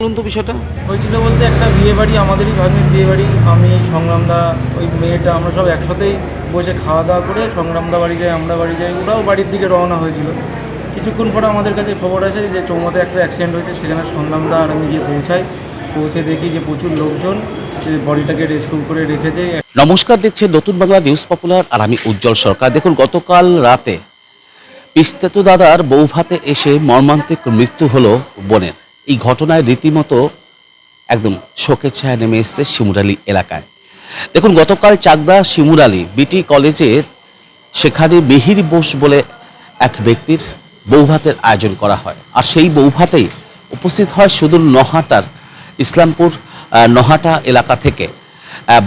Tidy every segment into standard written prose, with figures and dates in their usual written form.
বলুন তো বিষয়টা। হয়েছিল বলতে একটা বিয়ে বাড়ি, আমাদেরই ভাগ্নের বিয়ে বাড়ি। আমি সংগ্রামদা, ওই মেয়েটা, আমরা সব একসাথেই বসে খাওয়া দাওয়া করে সংগ্রামদা বাড়ি যাই, আমরা বাড়ি যাই, ওরাও বাড়ির দিকে রওনা হয়েছিল। কিছুক্ষণ পরে আমাদের কাছে খবর আসে যে চৌমাথায় একটা অ্যাক্সিডেন্ট হয়েছে। সেখানে সংগ্রামদা আর আমি গিয়ে পৌঁছে দেখি যে প্রচুর লোকজন বডিটাকে রেস্কিউ করে রেখেছে। নমস্কার, দেখছেন নতুন বাংলা নিউজ পপুলার, আর আমি উজ্জ্বল সরকার। দেখুন, গতকাল রাতে পিস্তেতু দাদার বৌভাতে এসে মর্মান্তিক মৃত্যু হলো বোনের। এই ঘটনায় রীতিমতো একদম শোকের ছায়া নেমে এসছে শিমুরালী এলাকায়। দেখুন, গতকাল চাকদা শিমুরালী বিটি কলেজের সেখানে মিহির বোস বলে এক ব্যক্তির বৌভাতের আয়োজন করা হয়। আর সেই বৌভাতেই উপস্থিত হয় সুদূর নহাটার ইসলামপুর নহাটা এলাকা থেকে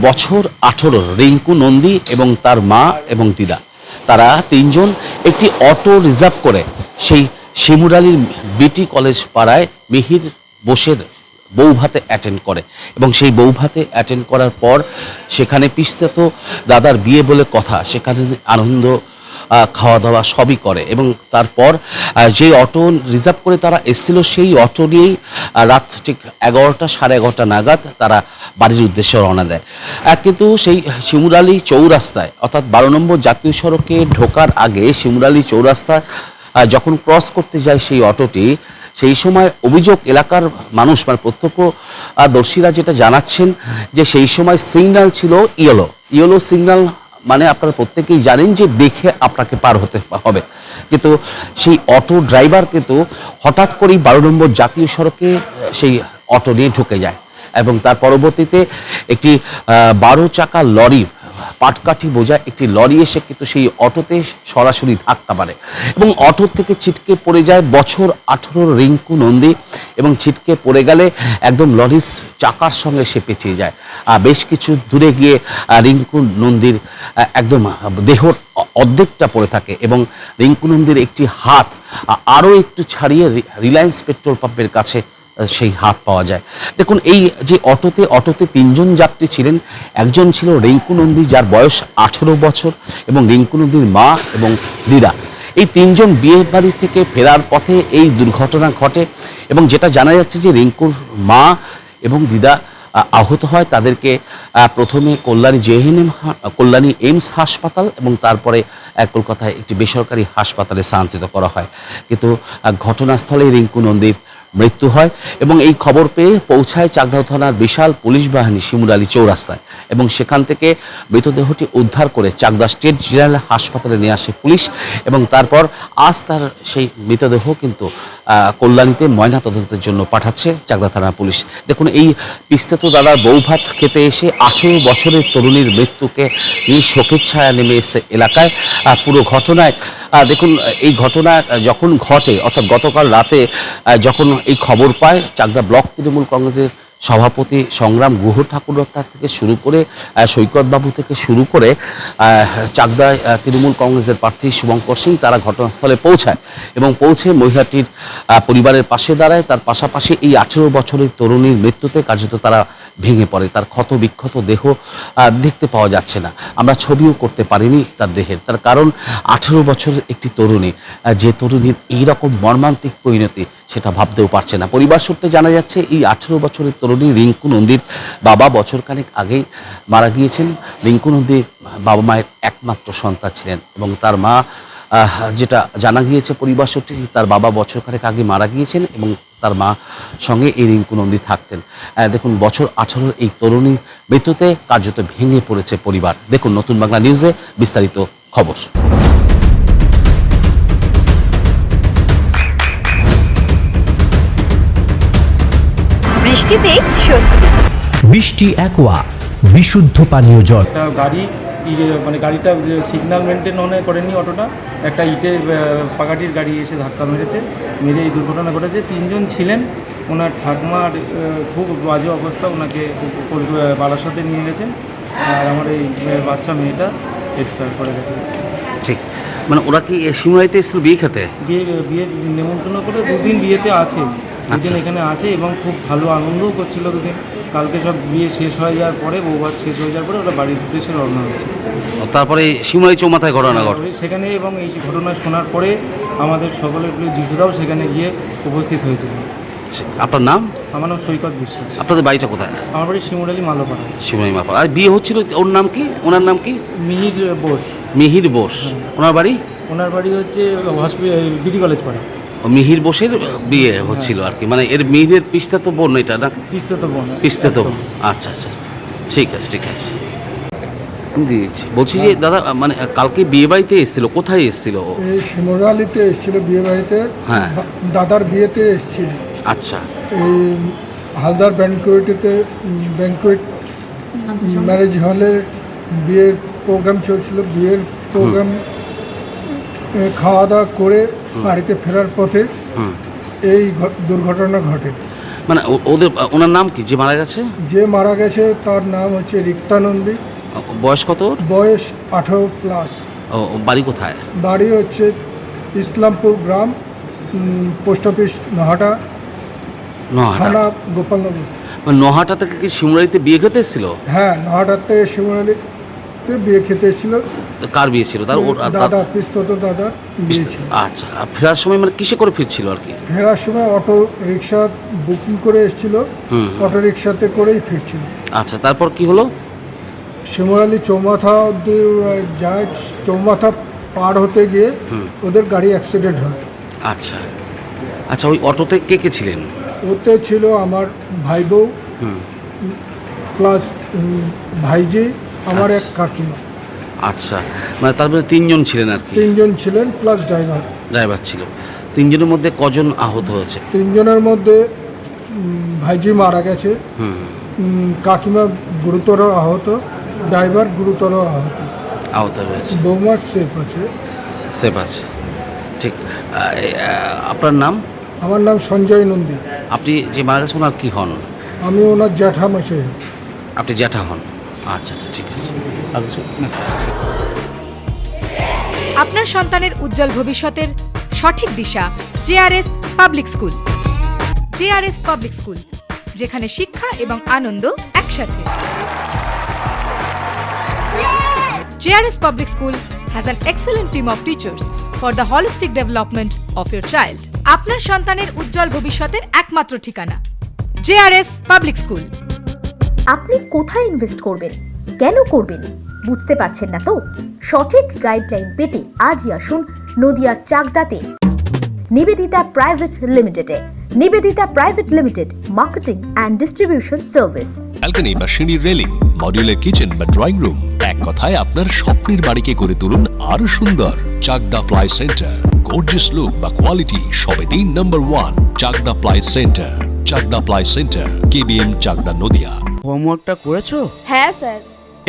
বছর 18 রিঙ্কু নন্দী এবং তার মা এবং দিদা। তারা তিনজন একটি অটো রিজার্ভ করে সেই শিমুরালীর বিটি কলেজ পাড়ায় মিহির বোসের বৌভাতে অ্যাটেন্ড করে এবং সেই বৌভাতে অ্যাটেন্ড করার পর সেখানে পিস্তেতো দাদার বিয়ে বলে কথা, সেখানে আনন্দ খাওয়া দাওয়া সবই করে এবং তারপর যে অটো রিজার্ভ করে তারা এসেছিল সেই অটো নিয়েই রাত ঠিক 11টা সাড়ে 11টা নাগাদ তারা বাড়ির উদ্দেশ্যে রওনা দেয়। কিন্তু সেই শিমুরালী চৌরাস্তায় অর্থাৎ 12 নম্বর জাতীয় সড়কে ঢোকার আগে শিমুরালী চৌরাস্তা যখন ক্রস করতে যায় সেই অটোটি, সেই সময় অভিযোগ এলাকার মানুষ মানে প্রত্যক্ষদর্শীরা যেটা জানাচ্ছেন যে সেই সময় সিগন্যাল ছিল ইয়েলো সিগন্যাল, মানে আপনারা প্রত্যেকেই জানেন যে দেখে আপনাকে পার হতে হবে। কিন্তু সেই অটো ড্রাইভার কিন্তু হঠাৎ করেই 12 নম্বর জাতীয় সড়কে সেই অটো নিয়ে ঢুকে যায় এবং তার পরবর্তীতে একটি 12 চাকা লরি, পাটকাঠি বোঝা একটি লরি এসে কিন্তু সেই অটোতে সরাসরি ধাক্কা মারে এবং অটো থেকে ছিটকে পড়ে যায় বছর 18 রিঙ্কু নন্দী এবং ছিটকে পড়ে গেলে একদম লরির চাকার সঙ্গে সে পেঁচিয়ে যায়। বেশ কিছু দূরে গিয়ে রিঙ্কু নন্দীর একদম দেহর অর্ধেকটা পড়ে থাকে এবং রিঙ্কু নন্দীর একটি হাত আরও একটু ছাড়িয়ে রিলায়েন্স পেট্রোল পাম্পের কাছে সেই হাত পাওয়া যায়। দেখুন, এই যে অটোতে তিনজন যাত্রী ছিলেন। একজন ছিল রিঙ্কু নন্দী, যার বয়স 18 বছর, এবং রিঙ্কু নন্দীর মা এবং দিদা। এই তিনজন বিয়ে বাড়ি থেকে ফেরার পথে এই দুর্ঘটনা ঘটে এবং যেটা জানা যাচ্ছে যে রিঙ্কুর মা এবং দিদা আহত হয়। তাদেরকে প্রথমে কল্যাণী এইমস হাসপাতাল এবং তারপরে কলকাতায় একটি বেসরকারি হাসপাতালে স্থানান্তরিত করা হয়। কিন্তু ঘটনাস্থলে রিঙ্কু নন্দীর মৃত্যু হয় এবং এই খবর পেয়ে পৌঁছায় চাকদা থানার বিশাল পুলিশ বাহিনী শিমুরালী চৌরাস্তায় এবং সেখান থেকে মৃতদেহটি উদ্ধার করে চাকদা স্টেট জেনারেল হাসপাতালে নিয়ে আসে পুলিশ এবং তারপর আজ তার সেই মৃতদেহ কিন্তু কল্যাণীতে ময়নাতদন্তের জন্য পাঠাচ্ছে চাকদা থানার পুলিশ। দেখুন, এই পিস্তেতো দাদার বৌভাত খেতে এসে 18 বছরের তরুণীর মৃত্যুকে নিয়ে শোকের ছায়া নেমে এসে এলাকায়। পুরো ঘটনায় দেখুন, এই ঘটনা যখন ঘটে অর্থাৎ গতকাল রাতে যখন এই খবর পায় চাকদা ব্লক তৃণমূল কংগ্রেসের সভাপতি সংগ্রাম গুহ ঠাকুরতা থেকে শুরু করে সৈকতবাবু থেকে শুরু করে চাকদা তৃণমূল কংগ্রেসের প্রার্থী শুভঙ্কর সিং, তারা ঘটনাস্থলে পৌঁছায় এবং পৌঁছে মহিলাটির পরিবারের পাশে দাঁড়ায়। তার পাশাপাশি এই 18 বছরের তরুণীর মৃত্যুতে কার্যত তারা ভেঙে পড়ে। তার ক্ষত বিক্ষত দেহ দেখতে পাওয়া যাচ্ছে না, আমরা ছবিও করতে পারিনি তার দেহের। তার কারণ 18 বছরের একটি তরুণী, যে তরুণীর এইরকম মর্মান্তিক পরিণতি সেটা ভাবতেও পারছে না। পরিবার সূত্রে জানা যাচ্ছে এই 18 বছরের তরুণী রিঙ্কু নন্দীর বাবা বছরখানেক আগেই মারা গিয়েছেন। রিঙ্কু নন্দী বাবা মায়ের একমাত্র সন্তান ছিলেন এবং তার মা, যেটা জানা গিয়েছে পরিবার সূত্রে, তার বাবা বছরখানেক আগে মারা গিয়েছেন এবং তার মা সঙ্গে এই রিঙ্কু নন্দী থাকতেন। দেখুন, বছর 18 এই তরুণীর মৃত্যুতে কার্যত ভেঙে পড়েছে পরিবার। দেখুন নতুন বাংলা নিউজে বিস্তারিত খবর। বৃষ্টিতে স্বস্তি। বৃষ্টি অ্যাকোয়া বিশুদ্ধ পানীয় জল। একটা গাড়ি মানে গাড়িটা সিগন্যাল মেনটেন করেনি, অটোটা একটা ইটের পাকাটির গাড়ি এসে ধাক্কা মেরে এই দুর্ঘটনা ঘটেছে। তিনজন ছিলেন, ওনার ঠাকুমার খুব বাজে অবস্থা, ওনাকে বারাসাতে নিয়ে গেছেন আর আমার এই বাচ্চা মেয়েটা এক্সপায়ার করে গেছে। ঠিক, মানে ওরা কি শিমুরালীতে এসেছিল বিয়ে খেতে? বিয়ে নেমন্তন্ন করে দুদিন বিয়েতে আছে, দুদিন এখানে আছে এবং খুব ভালো আনন্দও করছিল দুদিন। কালকে সব বিয়ে শেষ হয়ে যাওয়ার পরে, বৌভাত শেষ হয়ে যাওয়ার পরে ওরা বাড়ির উদ্দেশ্যে রওনা হচ্ছে। তারপরে শিমুরালী চৌমাথায় ঘটনা ঘটে সেখানে এবং এই ঘটনা শোনার পরে আমাদের সকলের প্রিয় যিশুরাও সেখানে গিয়ে উপস্থিত হয়েছিল। আচ্ছা, আপনার নাম? আমার নাম সৈকত বিশ্বাস। আপনাদের বাড়িটা কোথায়? আমার বাড়ি শিমুরালি মালোপাড়া। শিবনী মাপা। আর বিয়ে হচ্ছিল, ওর নাম কি? ওনার নাম কি? মিহির বোস। মিহির বোস। ওনার বাড়ি? ওনার বাড়ি হচ্ছে বিডি কলেজ পাড়া। ও মিহির বোসের বিয়ে হচ্ছিল আর কি, মানে এর মিহিরের পিস্তা তো বোন এটা না? পিস্তে তো বোন। পিস্তা তো বোন। আচ্ছা আচ্ছা, ঠিক আছে ঠিক আছে, আমি দিয়েছি। বলছি যে দাদা, মানে কালকে বিয়ে বাড়িতে এসেছিল, কোথায় এসেছিল? এই শিমুরালিতে এসেছিল বিয়ে বাড়িতে। হ্যাঁ। দাদার বিয়েতে এসেছিল। আচ্ছা এই হালদার ব্যাংকুয়েট ম্যারেজ হলে বিয়ের প্রোগ্রাম চলছিল। বিয়ের প্রোগ্রাম খাওয়া দাওয়া করে বাড়িতে ফেরার পথে হুম, এই দুর্ঘটনা ঘটে। মানে ওনার নাম কি যে মারা গেছে? যে মারা গেছে তার নাম হচ্ছে রিক্তা নন্দী। বয়স কত ওর? বয়স 18+। ও বাড়ি কোথায়? বাড়ি হচ্ছে ইসলামপুর গ্রাম, পোস্ট অফিস নহাটা, নহাটা। থানা গোপালনগর। মানে নহাটা থেকে কি শিমুরাইতে বিয়ে খেতে এসেছিল? হ্যাঁ, নহাটার থেকে শিমুরালিতে বিয়ে খেতে এসেছিল। তো কার বিয়ে ছিল? তার ওর দাদা, পিস্তত দাদা বিয়ে ছিল। আচ্ছা, আর ফেরার সময় মানে কিসে করে ফিরছিল আর কি? ফেরার সময় অটো রিক্সা বুকিং করে এসেছিল। হুম। অটো রিক্সাতে করেই ফিরছিল। আচ্ছা, তারপর কি হলো? শিমুরালি চৌমাথা অব্দি যায়। চৌমাথা পার হতে গিয়ে ওদের গাড়ি অ্যাক্সিডেন্ট হয়। আচ্ছা আচ্ছা, ওই অটোতে কে কে ছিলেন? ওতে ছিল আমার ভাই বউ হুম, প্লাস ভাইজি, আমার এক আচ্ছা। কাকিমা। আচ্ছা, মানে তারপরে তিনজন ছিলেন আর কি? তিনজন ছিলেন প্লাস ড্রাইভার। ড্রাইভার ছিল। তিনজনের মধ্যে কজন আহত হয়েছে? তিনজনের মধ্যে ভাইজি মারা গেছে, হুম, কাকিমা গুরুতর আহত, ড্রাইভার গুরুতর আহত, আহত হয়েছে। বৌমার সেফ আছে। সেফ আছে, ঠিক। আপনার নাম? আমার নাম সঞ্জয় নন্দী। আপনি যে মারা গেছে ওনার কি হন? আমি ওনার জ্যাঠামশাই। আপনি জ্যাঠা হন। আচ্ছা আচ্ছা, ঠিক আছে। আর কিছু? না। আপনার সন্তানের উজ্জ্বল ভবিষ্যতের সঠিক দিশা JRS public school. JRS public school, যেখানে শিক্ষা এবং আনন্দ একসাথে। JRS public school has an excellent team of teachers for the holistic development of your child. আপনার সন্তানের উজ্জ্বল ভবিষ্যতের একমাত্র ঠিকানা জেআরএস পাবলিক স্কুল। আপনি কোথায় ইনভেস্ট করবেন, কেন করবেন বুঝতে পারছেন না তো? সঠিক গাইডলাইন পেতে আজই আসুন নদিয়ার চাকদাতে নিবেদিতা প্রাইভেট লিমিটেডে। Nivedita private limited, marketing and distribution service. Balcony বা সিঁড়ির রেলিং, মডিউলার কিচেন বা ড্রয়িং রুম, এক কথায় আপনার স্বপ্নের বাড়িকে করে তুলুন আরো সুন্দর। Chakdah ply centre, gorgeous look বা কোয়ালিটি সবে 3 number 1 Chakdah ply centre. Chakdah ply centre, KBM, Chakdah, Nadia. হোমওয়ার্কটা করেছো? হ্যাঁ স্যার।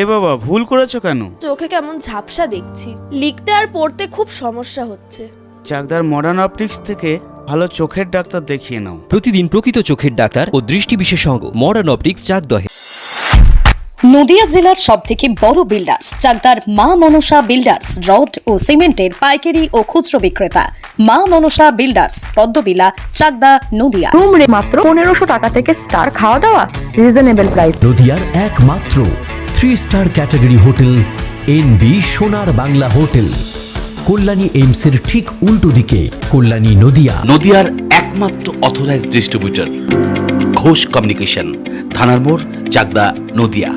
এ বাবা, ভুল করেছো কেন? চোখে কেমন ঝাপসা দেখছি, লিখতে আর পড়তে খুব সমস্যা হচ্ছে। চাকদার মডার্ন অপটিক্স থেকে ভালো চোখের ডাক্তার দেখিয়ে নাও। প্রতিদিন প্রকৃত চোখের ডাক্তার ও দৃষ্টি বিশেষজ্ঞ মডার্ন অপটিক্স চাকদহে। নদিয়া জেলার সবথেকে বড় বিল্ডার্স চাকদার মা মনসা বিল্ডার্স, রড ও সিমেন্টের পাইকারি ও খুচরো বিক্রেতা। মা মনসা বিল্ডার্স, পদ্মবিলা, চাকদা, নদিয়া। রুম রে মাত্র 1500 টাকা থেকে স্টার, খাওয়া দাওয়া রিজনেবল প্রাইস। নদিয়ার একমাত্র 3 স্টার ক্যাটাগরি হোটেল এনবি সোনার বাংলা হোটেল, কল্যাণী এইমসের ঠিক উল্টো দিকে, কল্যাণী, নদিয়া। নদিয়ার একমাত্র অথরাইজড ডিস্ট্রিবিউটর ঘোষ কমিউনিকেশন, থানার মোড়, চাকদা, নদিয়া।